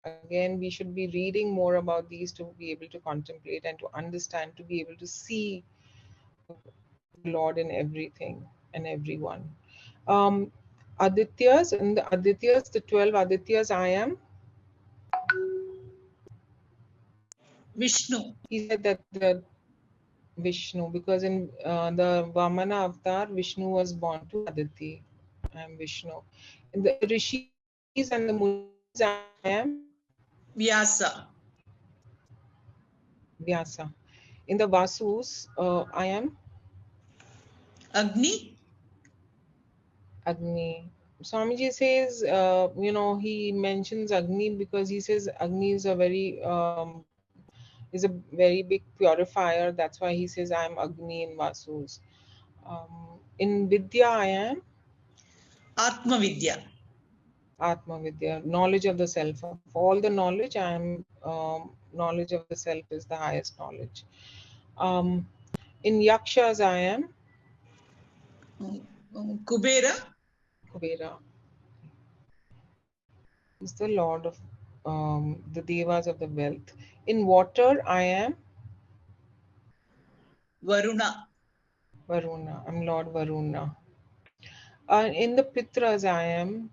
E: Again, we should be reading more about these to be able to contemplate and to understand, to be able to see the Lord in everything and everyone. Adityas, in the Adityas, the 12 Adityas, I am
F: Vishnu.
E: He said that the Vishnu, because in the Vamana avatar, Vishnu was born to Aditi. I am Vishnu. In the Rishis and the Munis, I am
F: Vyasa.
E: Vyasa. In the Vasus, I am
F: Agni.
E: Agni. Swamiji says, he mentions Agni because he says Agni is a very big purifier. That's why he says I am Agni in Vasus. In Vidya, I am
F: Atma Vidya.
E: Atma Vidya, knowledge of the self. Of all the knowledge, I am knowledge of the self is the highest knowledge. In Yakshas, I am
F: Kubera.
E: Kubera. He's the Lord of the Devas of the wealth. In water, I am
F: Varuna.
E: Varuna. I'm Lord Varuna. In the Pitras, I am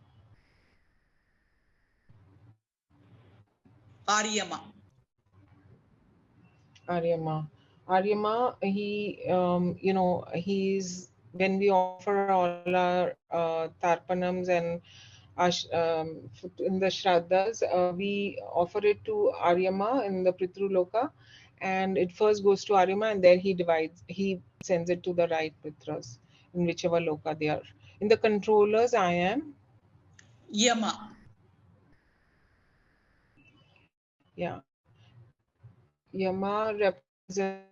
F: Aryama.
E: Aryama. Aryama, he's when we offer all our tarpanams and in the shraddhas, we offer it to Aryama in the Pitruloka, and it first goes to Aryama, and then he sends it to the right Pitras in whichever loka they are. In the controllers, I am
F: Yama.
E: Yama represents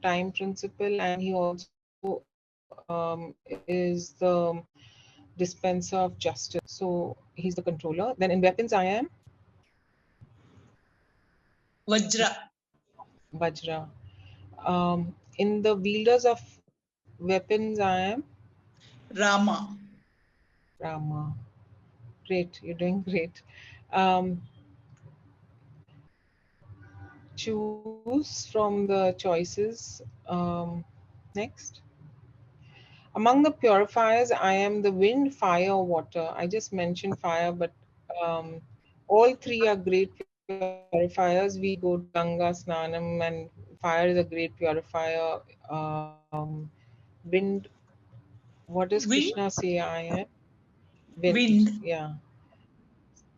E: time principle, and he also is the dispenser of justice. So he's the controller. Then in weapons, I am
F: Vajra.
E: Vajra. In the wielders of weapons, I am
F: Rama.
E: Rama. Great, you're doing great. Choose from the choices. Next. Among the purifiers, I am the wind, fire, water. I just mentioned fire, but all three are great purifiers. We go to Ganga Snanam, and fire is a great purifier. Wind, what does
F: Wind.
E: Krishna say? I am
F: Wind.
E: Yeah.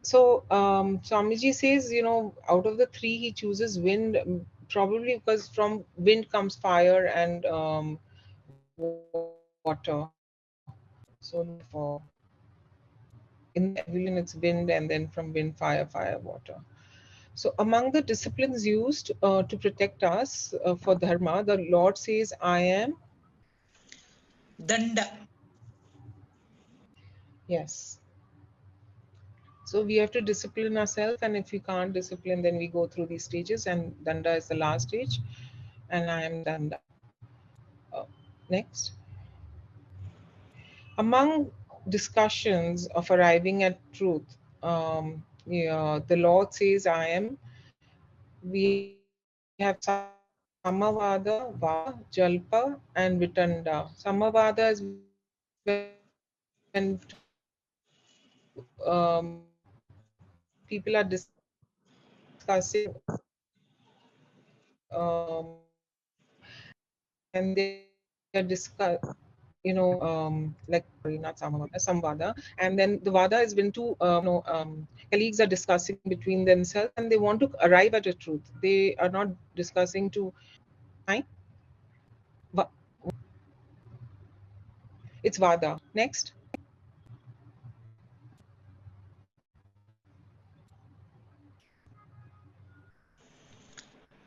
E: So Swamiji says, you know, out of the three, he chooses wind, probably because from wind comes fire and water. So therefore, in the evolution, it's wind, and then from wind, fire, fire, water. So among the disciplines used to protect us for dharma, the Lord says, I am.
F: Danda.
E: Yes. So we have to discipline ourselves, and if we can't discipline, then we go through these stages, and Danda is the last stage, and I am Danda. Next. Among discussions of arriving at truth, the Lord says, I am. We have Samavada, Vada, Jalpa, and Vitanda. Samavada is when people are discussing and they are like not Samavada, Samvada, and then the Vada is when two colleagues are discussing between themselves and they want to arrive at a truth. They are not discussing to it's Vada. Next.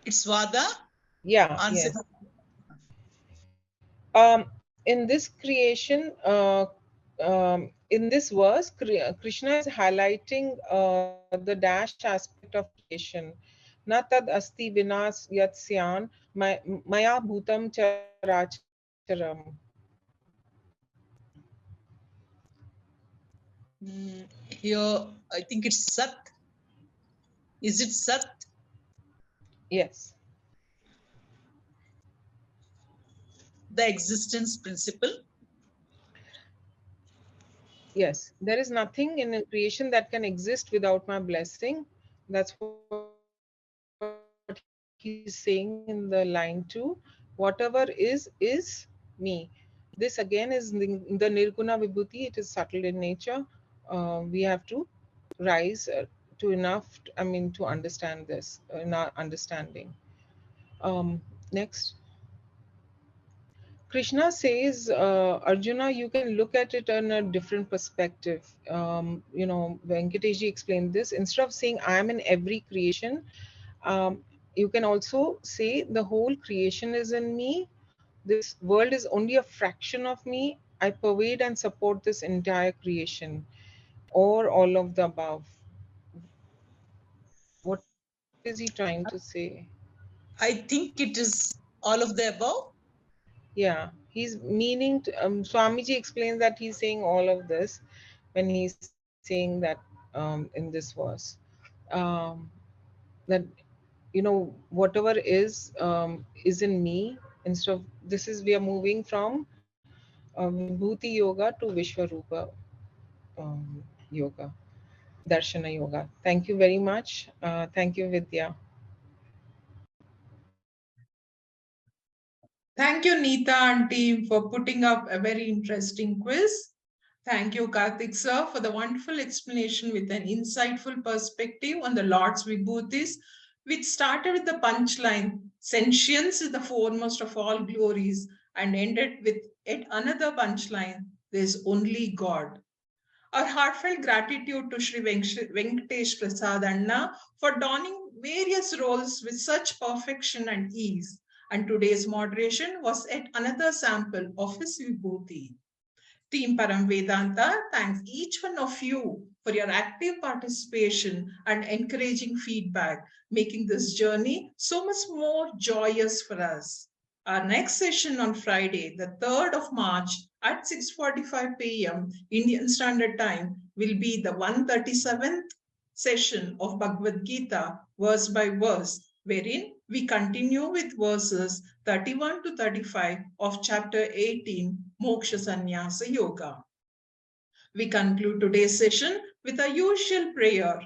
F: It's Vada.
E: Yeah.
F: Answer.
E: Yes. In this creation, in this verse, Krishna is highlighting the dash aspect of creation. Na tad asti vinas yat syan maya bhutam characharam.
F: Here, I think it's Sat. Is it Sat?
E: Yes.
F: The existence principle.
E: Yes. There is nothing in creation that can exist without my blessing. That's what he's saying in the line 2. Whatever is me. This again is the nirguṇa vibhuti. It is subtle in nature. We have to rise to enough, to understand this in our understanding. Next. Krishna says, Arjuna, you can look at it in a different perspective. Venkatesh explained this. Instead of saying I am in every creation, you can also say the whole creation is in me. This world is only a fraction of me. I pervade and support this entire creation, or all of the above. What is he trying to say?
F: I think it is all of the above.
E: Yeah, he's meaning to, Swamiji explains that he's saying all of this when he's saying that in this verse. That whatever is in me. Instead of this is we are moving from Vibhuti yoga to Vishwarupa yoga, Darshana yoga. Thank you very much. Thank you, Vidya.
A: Thank you, Neeta and team, for putting up a very interesting quiz. Thank you, Karthik sir, for the wonderful explanation with an insightful perspective on the Lord's Vibhutis, which started with the punchline, sentience is the foremost of all glories, and ended with yet another punchline, there's only God. Our heartfelt gratitude to Sri Venkatesh Prasad Anna for donning various roles with such perfection and ease. And today's moderation was yet another sample of his Vibhuti. Team Param Vedanta thanks each one of you for your active participation and encouraging feedback, making this journey so much more joyous for us. Our next session on Friday, the 3rd of March at 6:45 p.m. Indian Standard Time will be the 137th session of Bhagavad Gita, verse by verse, wherein we continue with verses 31 to 35 of chapter 18, Moksha Sannyasa Yoga. We conclude today's session with our usual prayer.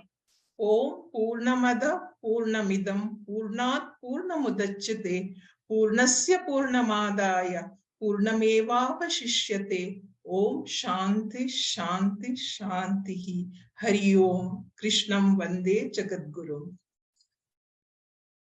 A: Om Purnamada Purnamidam Purnat Purnamudachyate Purnasya Purnamadaya Purnamevavashishyate. Om Shanti Shanti Shanti. Hari Om. Krishnam Vande Jagadguru.